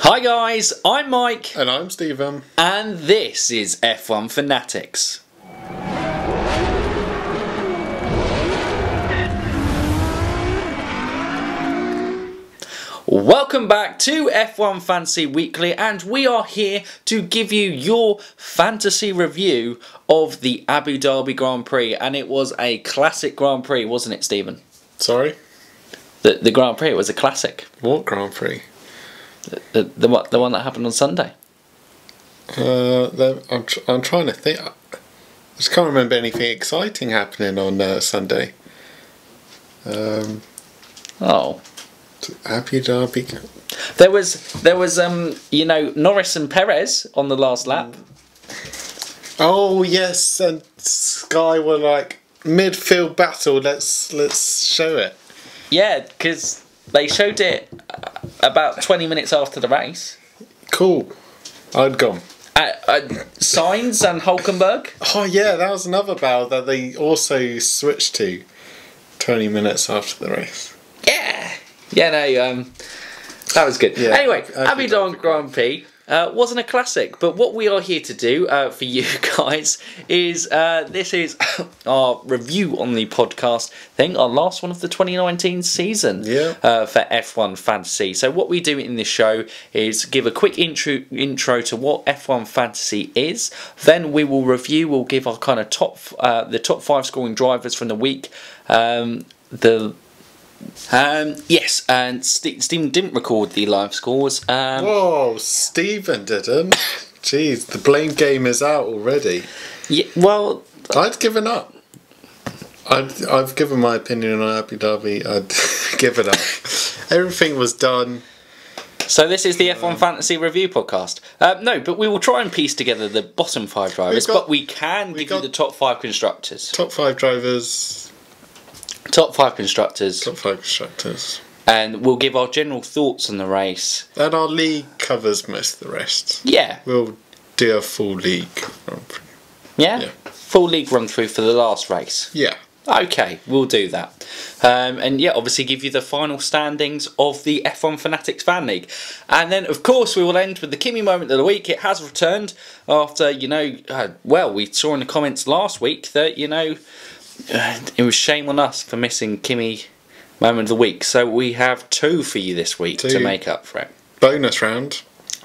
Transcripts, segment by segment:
Hi guys, I'm Mike. And I'm Stephen. And this is F1 Fanatics. Welcome back to F1 Fantasy Weekly, and we are here to give you your fantasy review of the Abu Dhabi Grand Prix. And it was a classic Grand Prix, wasn't it, Stephen? Sorry? The Grand Prix, it was a classic. What Grand Prix? The one that happened on Sunday. I'm trying to think. I just can't remember anything exciting happening on Sunday. Oh. Abu Dhabi. There was Norris and Perez on the last lap. Oh yes, and Sky were like midfield battle. Let's show it. Yeah, because they showed it about 20 minutes after the race. Cool. I'd gone. Sainz and Hulkenberg. Oh yeah, that was another battle that they also switched to 20 minutes after the race. Yeah, no, that was good. Yeah, anyway, Abu Dhabi Grand Prix wasn't a classic, but what we are here to do for you guys is this is our review on the podcast thing, our last one of the 2019 season for F1 Fantasy. So what we do in this show is give a quick intro to what F1 Fantasy is, then we will review, we'll give our kind of the top 5 scoring drivers from the week, yes, and Stephen didn't record the live scores. Whoa, Stephen didn't. Jeez, the blame game is out already. Yeah, well, I'd given up. I've given my opinion on Abu Dhabi. I'd give it up. Everything was done. So this is the F1 Fantasy Review podcast. No, but we will try and piece together the bottom 5 drivers, but we can give you the top 5 constructors. Top 5 drivers. Top 5 constructors. Top 5 constructors. And we'll give our general thoughts on the race. And our league covers most of the rest. Yeah. We'll do a full league run through. Yeah? Full league run through for the last race. Yeah. Okay, we'll do that. And yeah, obviously give you the final standings of the F1 Fanatics Fan League. And then, of course, we will end with the Kimi Moment of the Week. It has returned after, well, we saw in the comments last week that, it was shame on us for missing Kimi Moment of the Week. So we have 2 for you this week to make up for it. Bonus round.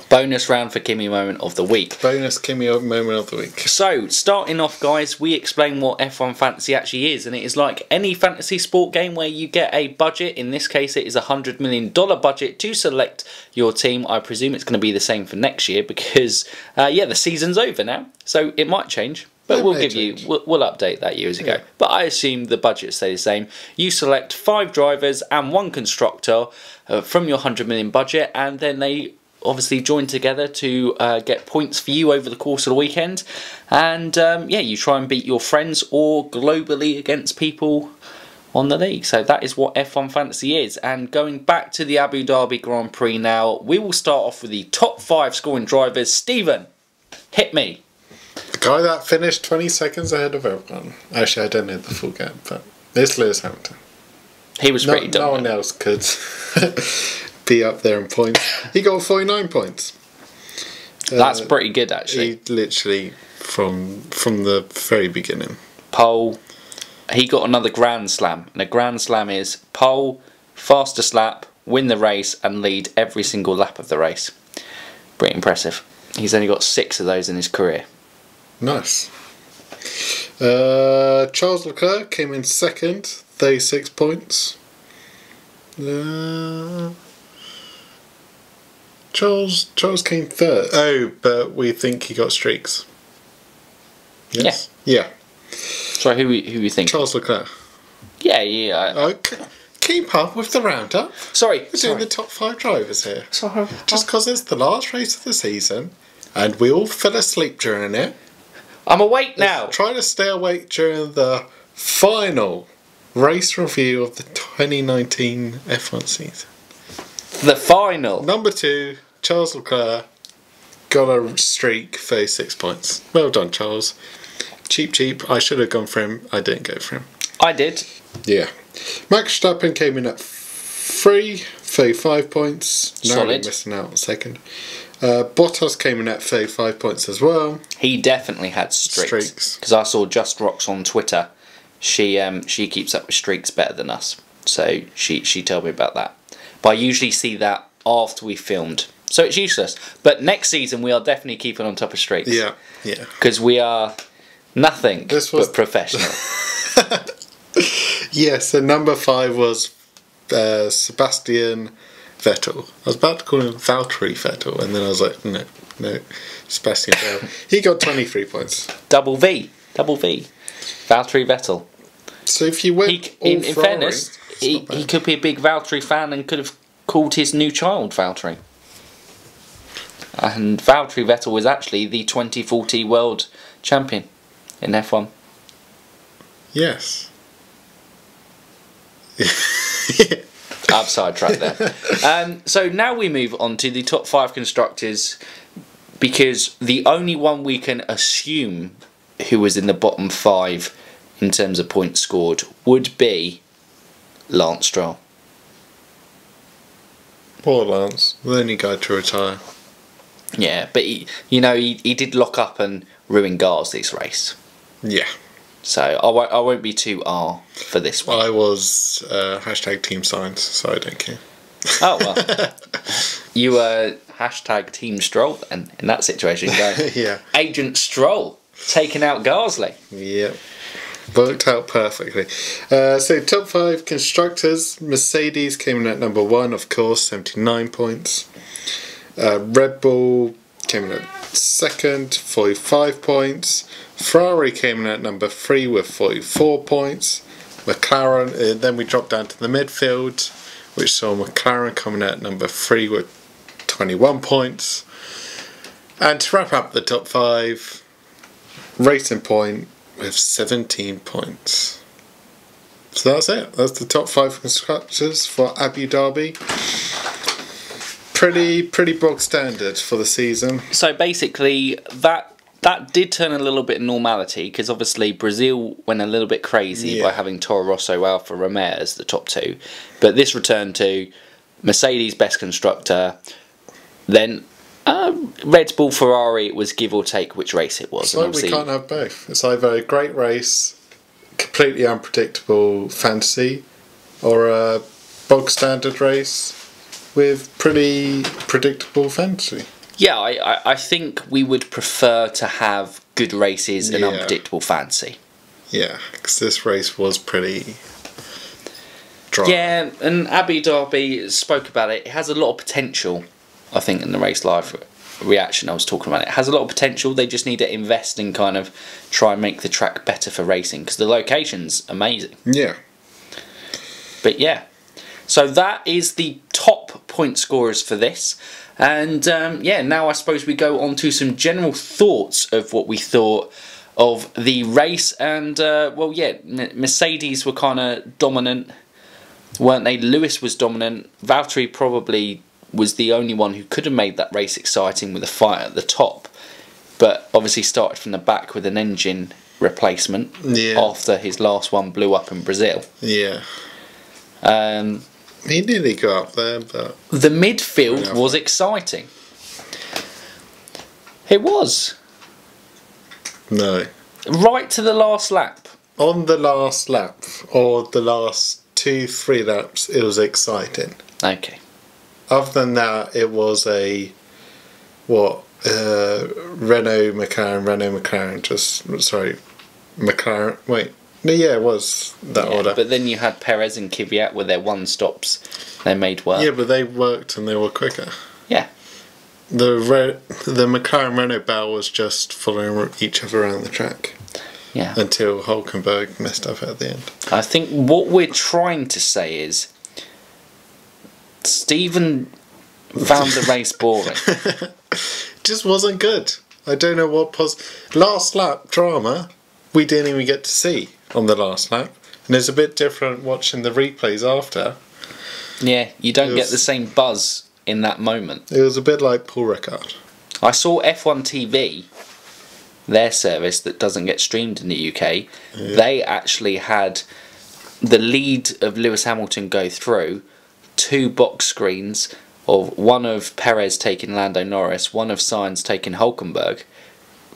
Bonus round for Kimi Moment of the Week. Bonus Kimi Moment of the Week. So, starting off, guys, we explain what F1 Fantasy actually is. And it is like any fantasy sport game where you get a budget. In this case, it is a $100 million budget to select your team. I presume it's going to be the same for next year because, the season's over now. So, it might change. But we'll update that years ago. But I assume the budget stays the same. You select 5 drivers and 1 constructor from your 100 million budget, and then they obviously join together to get points for you over the course of the weekend. And you try and beat your friends or globally against people on the league. So that is what F1 Fantasy is. And going back to the Abu Dhabi Grand Prix now, we will start off with the top 5 scoring drivers. Stephen, hit me. The guy that finished 20 seconds ahead of everyone. Actually, I don't know the full gap, but it's Lewis Hamilton. He was pretty dominant. No one else could be up there in points. He got 49 points. That's pretty good, actually. He literally, from the very beginning. Pole. He got another Grand Slam. And a Grand Slam is pole, fastest lap, win the race, and lead every single lap of the race. Pretty impressive. He's only got 6 of those in his career. Nice. Charles Leclerc came in second, 36 points. Charles came third. Oh, but we think he got streaks. Yes? Yeah. Sorry, who you think? Charles Leclerc. Yeah. Okay. Keep up with the roundup. Sorry. We're doing the top 5 drivers here. Sorry. Just because it's the last race of the season and we all fell asleep during it. I'm awake now. Try to stay awake during the final race review of the 2019 F1 season. The final. Number 2, Charles Leclerc got a streak, 36 points. Well done, Charles. Cheap. I should have gone for him. I didn't go for him. I did. Yeah. Max Verstappen came in at 3, 35 points. Narrowly Solid. missing out on second. Bottas came in at 35 points as well. He definitely had streaks. Because I saw Just Rocks on Twitter. She keeps up with streaks better than us. So she told me about that. But I usually see that after we filmed. So it's useless. But next season we are definitely keeping on top of streaks. Yeah. Because we are nothing but professional. Yes, and number 5 was Sebastian Vettel. I was about to call him Valtteri Vettel, and then I was like, no, Sebastian Vettel. He got 23 points. Double V. Valtteri Vettel. So if you went in fairness, he could be a big Valtteri fan and could have called his new child Valtteri. And Valtteri Vettel was actually the 2040 world champion in F1. Yes. I've sidetracked there. So now we move on to the top 5 constructors, because the only one we can assume who was in the bottom 5 in terms of points scored would be Lance Stroll. Poor Lance, the only guy to retire. Yeah, but he did lock up and ruin Gasly's race. Yeah. So I won't be too for this one. I was hashtag Team Science, so I don't care. Oh well, you were hashtag Team Stroll, and in that situation, going yeah. Agent Stroll taking out Gasly. Yep. Worked out perfectly. So top 5 constructors. Mercedes came in at number 1, of course, 79 points. Red Bull came in at 2nd, 45 points. Ferrari came in at number 3 with 44 points. McLaren, then we dropped down to the midfield, which saw McLaren coming at number 3 with 21 points. And to wrap up the top 5, Racing Point with 17 points. So that's it. That's the top 5 constructors for Abu Dhabi. Pretty bog standard for the season. So basically, that did turn a little bit of normality, because obviously Brazil went a little bit crazy by having Toro Rosso, Alfa Romeo as the top 2. But this returned to Mercedes best constructor, then Red Bull, Ferrari. It was give or take which race it was. So we can't have both. It's either a great race, completely unpredictable fantasy, or a bog standard race with pretty predictable fantasy. Yeah, I think we would prefer to have good races and unpredictable fantasy. Yeah, because this race was pretty dry. Yeah, and Abu Dhabi spoke about it. It has a lot of potential, I think, in the Race Live reaction I was talking about. It has a lot of potential. They just need to invest and kind of try and make the track better for racing, because the location's amazing. Yeah. But yeah, so that is the top point scorers for this. And now I suppose we go on to some general thoughts of what we thought of the race. And Mercedes were kind of dominant, weren't they? Lewis was dominant. Valtteri probably was the only one who could have made that race exciting with a fight at the top, but obviously started from the back with an engine replacement after his last one blew up in Brazil. Yeah. He nearly got up there, but the midfield was exciting. It was. No. Right to the last lap. On the last lap, or the last 2-3 laps, it was exciting. Okay. Other than that, it was a Renault McLaren. Wait. No, yeah, it was that order. But then you had Perez and Kvyat with their one stops. They made work. Yeah, but they worked and they were quicker. Yeah. The McLaren Renault battle was just following each other around the track. Yeah. Until Hülkenberg messed up at the end. I think what we're trying to say is Stephen found the race boring. Just wasn't good. I don't know what last lap drama we didn't even get to see on the last lap, and it's a bit different watching the replays after. Yeah, you don't get the same buzz in that moment. It was a bit like Paul Ricard. I saw F1 TV, their service that doesn't get streamed in the UK. They actually had the lead of Lewis Hamilton go through 2 box screens of one of Perez taking Lando Norris, one of Sainz taking Hulkenberg,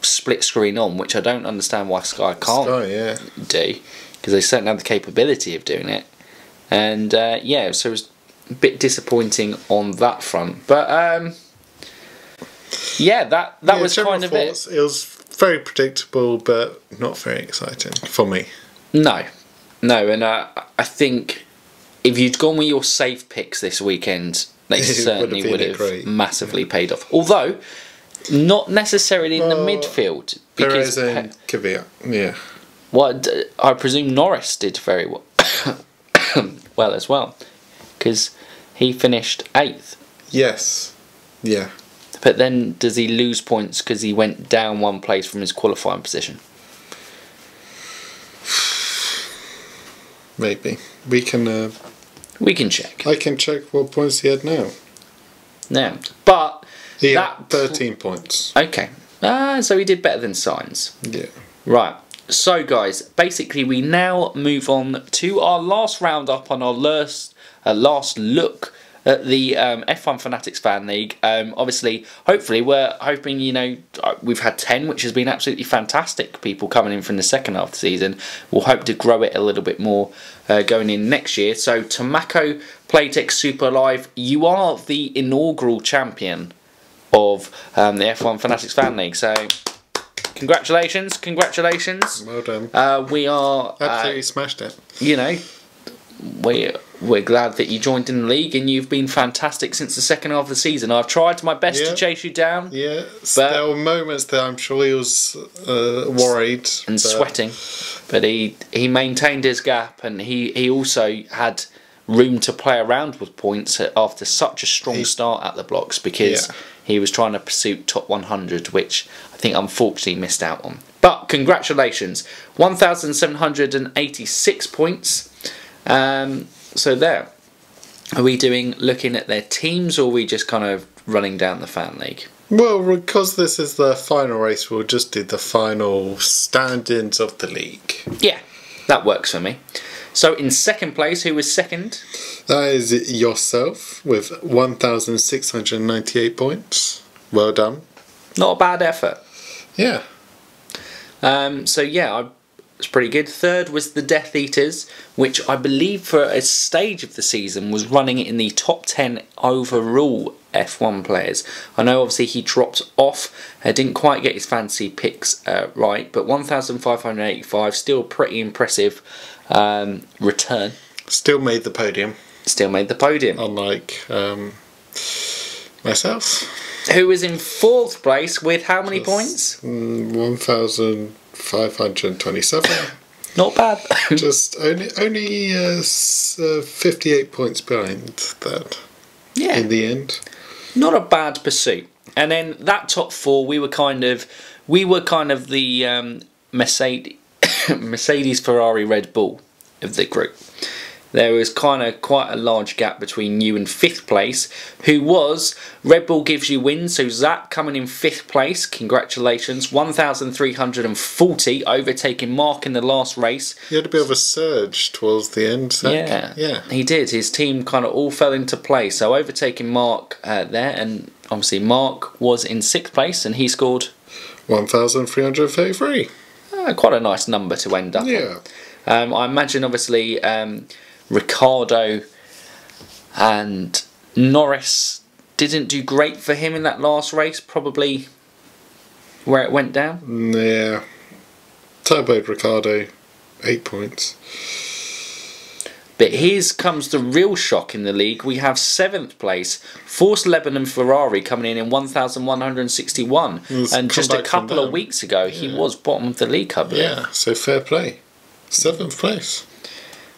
split screen on, which I don't understand why Sky can't do, because they certainly have the capability of doing it. And yeah, so it was a bit disappointing on that front, but yeah, that was kind of it. It was very predictable, but not very exciting for me. No, and I think if you'd gone with your safe picks this weekend, they certainly would have massively paid off. Although, not necessarily in the midfield. Perez and Kvyat, yeah. Well, I presume Norris did very well, well as well, because he finished 8th. Yes, yeah. But then, does he lose points because he went down 1 place from his qualifying position? Maybe. We can check. I can check what points he had now. Now, but he had 13 points. Okay. So he did better than Sainz. Yeah. Right. So guys, basically we now move on to our last roundup on our last look at the F1 Fanatics Fan League. Obviously, hopefully, we're hoping, you know, we've had 10, which has been absolutely fantastic. People coming in from the second half of the season. We'll hope to grow it a little bit more going in next year. So, Tomako Playtech Super Live, you are the inaugural champion of the F1 Fanatics Fan League. So, congratulations. Well done. We are... absolutely smashed it. You know... We're glad that you joined in the league, and you've been fantastic since the second half of the season. I've tried my best to chase you down. Yeah, there were moments that I'm sure he was worried and sweating, but he maintained his gap, and he also had room to play around with points after such a strong start at the blocks, because he was trying to pursue top 100, which I think unfortunately missed out on. But congratulations, 1,786 points. So there. Are we looking at their teams, or are we just kind of running down the fan league? Well, because this is the final race, we'll just do the final standings of the league. Yeah, that works for me. So in second place, who was second? That is yourself with 1,698 points. Well done. Not a bad effort. Yeah. So yeah, it's pretty good. Third was the Death Eaters, which I believe for a stage of the season was running in the top 10 overall F1 players. I know obviously he dropped off, didn't quite get his fancy picks right, but 1,585, still pretty impressive return. Still made the podium. Still made the podium. Unlike myself. Who was in fourth place with how many points? 1,527. Not bad. Just only 58 points behind that. Yeah. In the end. Not a bad pursuit. And then that top 4, we were kind of the Mercedes, Ferrari, Red Bull of the group. There was kind of quite a large gap between you and 5th place, who was Red Bull Gives You Wins. So Zach coming in 5th place, congratulations, 1,340, overtaking Mark in the last race. He had a bit of a surge towards the end, Zach. Yeah, he did. His team kind of all fell into place. So overtaking Mark there, and obviously Mark was in 6th place, and he scored 1,333. Quite a nice number to end up on. I imagine obviously Ricciardo and Norris didn't do great for him in that last race, probably where it went down. Yeah. Turboed Ricciardo, 8 points. But here's comes the real shock in the league. We have 7th place, Force Lebanon Ferrari coming in 1,161. And just a couple of weeks ago, he was bottom of the league, I believe. Yeah, so fair play. 7th place.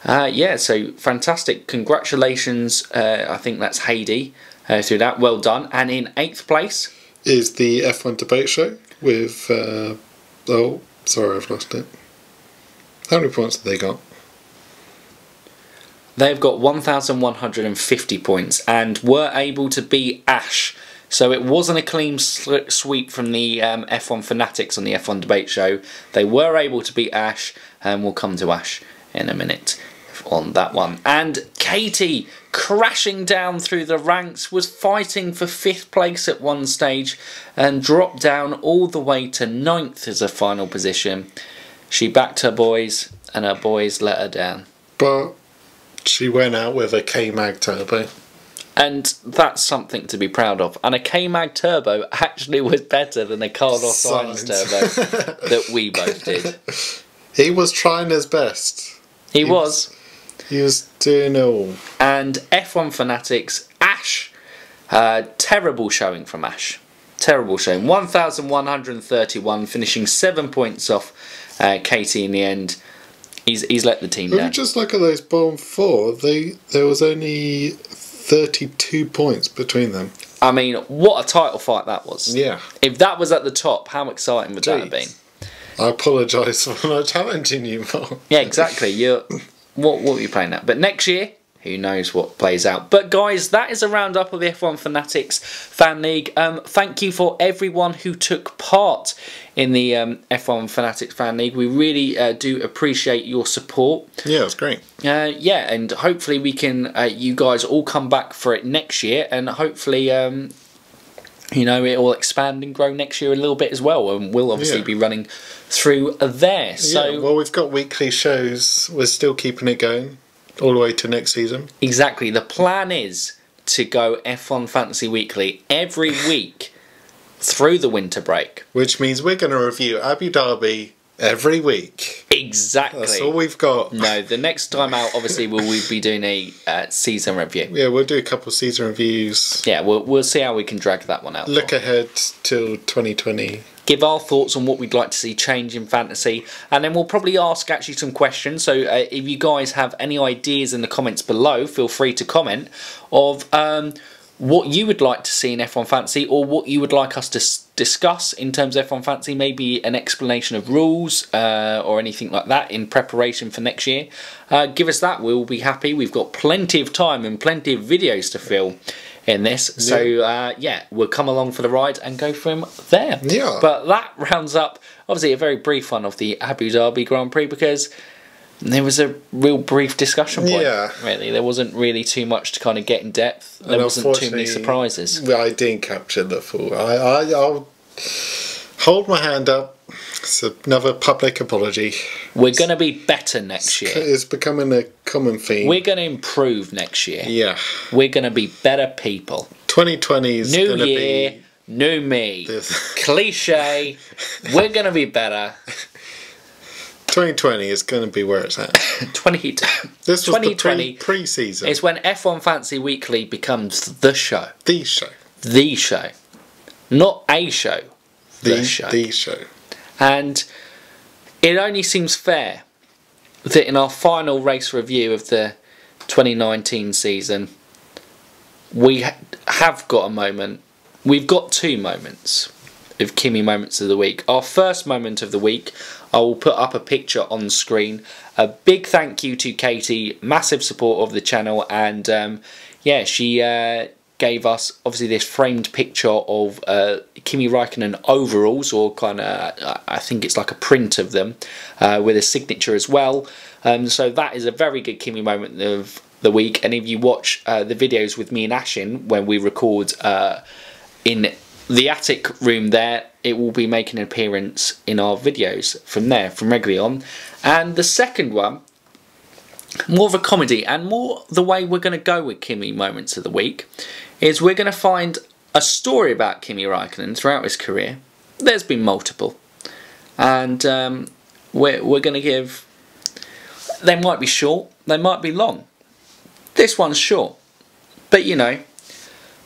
Yeah, so fantastic. Congratulations. I think that's Heidi through that. Well done. And in 8th place is the F1 debate show with... oh, sorry, I've lost it. How many points have they got? They've got 1,150 points and were able to beat Ash. So it wasn't a clean sweep from the F1 Fanatics on the F1 debate show. They were able to beat Ash, and we'll come to Ash in a minute. on that one. And Katie, crashing down through the ranks, was fighting for 5th place at one stage and dropped down all the way to 9th as a final position. She backed her boys and her boys let her down. But she went out with a K-Mag turbo. And that's something to be proud of. And a K-Mag turbo actually was better than a Carlos Sainz turbo that we both did. He was trying his best. He was doing it all. And F1 Fanatics, Ash, terrible showing from Ash. Terrible showing. 1,131, finishing 7 points off Katie in the end. He's let the team down. Just look at those bottom 4. There was only 32 points between them. I mean, what a title fight that was. Yeah. If that was at the top, how exciting would that have been? I apologise for not challenging you more. Yeah, exactly. What were you playing at? But next year, who knows what plays out. But guys, that is a roundup of the F1 Fanatics Fan League. Thank you for everyone who took part in the F1 Fanatics Fan League. We really do appreciate your support. Yeah, it's great. Yeah, and hopefully we can, you guys all come back for it next year, and hopefully, you know, it will expand and grow next year a little bit as well, and we'll obviously be running through there. So, yeah, well, we've got weekly shows. We're still keeping it going all the way to next season. Exactly. The plan is to go F1 Fantasy Weekly every week through the winter break. Which means we're going to review Abu Dhabi every week. Exactly. That's all we've got. No, the next time out, obviously, we'll be doing a season review. Yeah, we'll do a couple of season reviews. Yeah, we'll see how we can drag that one out. Look ahead till 2020. Give our thoughts on what we'd like to see change in fantasy, and then we'll probably ask actually some questions. So if you guys have any ideas in the comments below, feel free to comment of what you would like to see in F1 Fantasy, or what you would like us to discuss in terms of F1 Fantasy, maybe an explanation of rules or anything like that in preparation for next year. Give us that, we'll be happy. We've got plenty of time and plenty of videos to fill in this, so yeah, we'll come along for the ride and go from there. Yeah. But that rounds up, obviously, a very brief one of the Abu Dhabi Grand Prix, because there was a real brief discussion point. Yeah. Really, there wasn't really too much to kind of get in depth. There wasn't too many surprises. I didn't capture the full. I'll hold my hand up. It's another public apology. We're going to be better next year. It's becoming a common theme. We're going to improve next year. Yeah. We're going to be better people. 2020 is new year, new me. Cliche. We're going to be better. 2020 is going to be where it's at. This was 2020 the pre-season. It's when F1 Fantasy Weekly becomes the show. The show. The show. Not a show. The show. The show. And it only seems fair that in our final race review of the 2019 season, we have got a moment. We've got 2 moments of Kimi Moments of the Week. Our first moment of the week, I will put up a picture on screen. A big thank you to Katie, massive support of the channel, and yeah, she gave us obviously this framed picture of Kimi Räikkönen overalls, or kind of, I think it's like a print of them, with a signature as well. So that is a very good Kimi moment of the week, and if you watch the videos with me and Ashin when we record in the attic room there, it will be making an appearance in our videos from there, from regularly on. And the second one, more of a comedy, and more the way we're going to go with Kimi Moments of the Week, is we're going to find a story about Kimi Räikkönen throughout his career. There's been multiple. And we're going to give... They might be short, they might be long. This one's short. But, you know,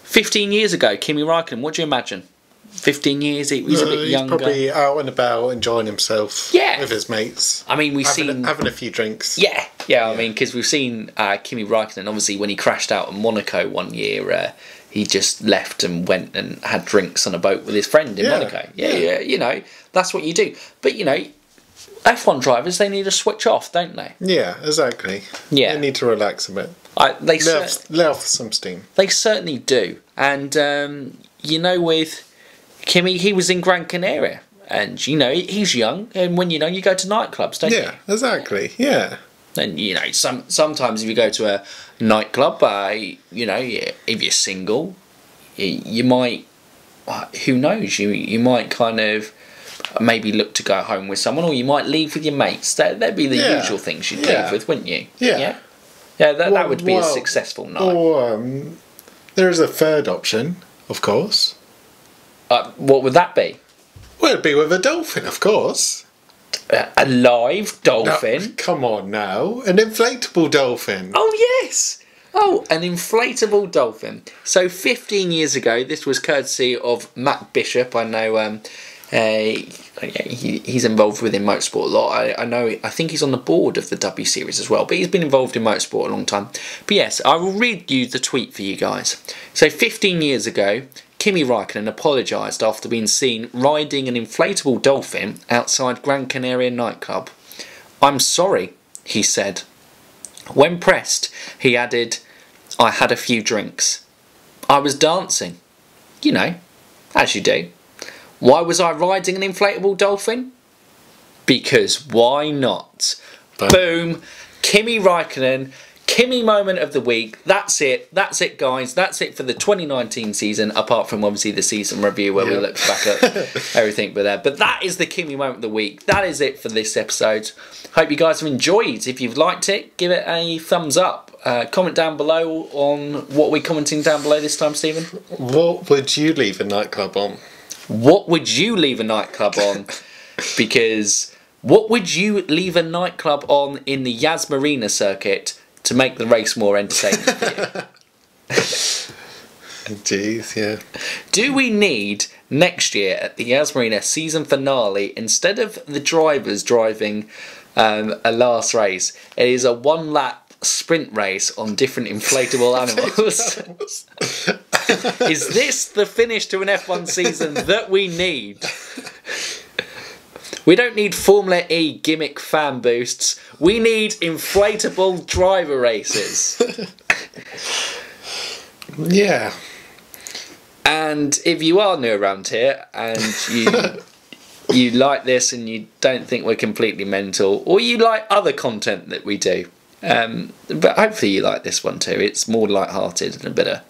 15 years ago, Kimi Räikkönen, what do you imagine? 15 years, he was a bit younger. He's probably out and about enjoying himself with his mates. I mean, having a few drinks. Yeah, I mean, because we've seen Kimi Räikkönen, obviously, when he crashed out at Monaco one year, he just left and went and had drinks on a boat with his friend in Monaco. Yeah, you know, that's what you do. But, you know, F1 drivers, they need to switch off, don't they? Yeah, exactly. Yeah. They need to relax a bit. Let off some steam. They certainly do. And, you know, with Kimi, he was in Gran Canaria. And, you know, he's young. And when, you know, you go to nightclubs, don't you? Yeah, exactly. Yeah. And you know, sometimes if you go to a nightclub, you know, if you're single, you might, who knows, you might kind of maybe look to go home with someone, or you might leave with your mates. That'd be the usual things you'd leave with, wouldn't you? Yeah. That would be a successful night. Or there is a third option, of course. What would that be? Well, it'd be with a dolphin, of course. A live dolphin? No, come on now. An inflatable dolphin. Oh, yes! Oh, an inflatable dolphin. So 15 years ago, this was courtesy of Matt Bishop. I know he's involved within motorsport a lot. I think he's on the board of the W Series as well, but he's been involved in motorsport a long time. But yes, I will read you the tweet for you guys. So 15 years ago, Kimi Raikkonen apologised after being seen riding an inflatable dolphin outside Gran Canaria nightclub. "I'm sorry," he said. When pressed, he added, "I had a few drinks. I was dancing. You know, as you do. Why was I riding an inflatable dolphin? Because why not?" Boom. Kimi Raikkonen, Kimi moment of the week. That's it. That's it, guys. That's it for the 2019 season, apart from obviously the season review where we look back at everything. But that is the Kimi moment of the week. That is it for this episode. Hope you guys have enjoyed. If you've liked it, give it a thumbs up. Comment down below on what we're commenting down below this time, Stephen. What would you leave a nightclub on? What would you leave a nightclub on? Because what would you leave a nightclub on in the Yas Marina circuit to make the race more entertaining for you? Jeez, yeah. Do we need next year at the Yas Marina season finale, instead of the drivers driving a last race, it is a one-lap sprint race on different inflatable animals? Is this the finish to an F1 season that we need? We don't need Formula E gimmick fan boosts. We need inflatable driver races. Yeah. And if you are new around here and you like this and you don't think we're completely mental, or you like other content that we do, but hopefully you like this one too. It's more light-hearted and a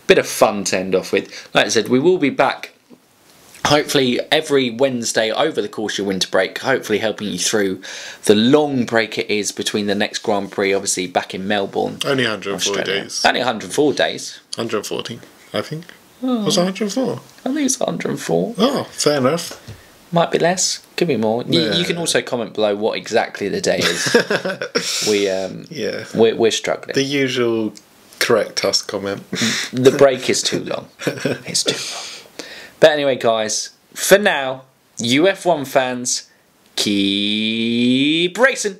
bit of fun to end off with. Like I said, we will be back hopefully every Wednesday over the course of your winter break, hopefully helping you through the long break it is between the next Grand Prix, obviously back in Melbourne. Only 104 days. Only 104 days. 114, I think. Was it 104? I think it's 104. Oh, fair enough. Might be less, could be more. You can also comment below what exactly the day is. We're struggling. The usual correct us comment. The break is too long. It's too long. But anyway, guys, for now, you F1 fans, keep racing.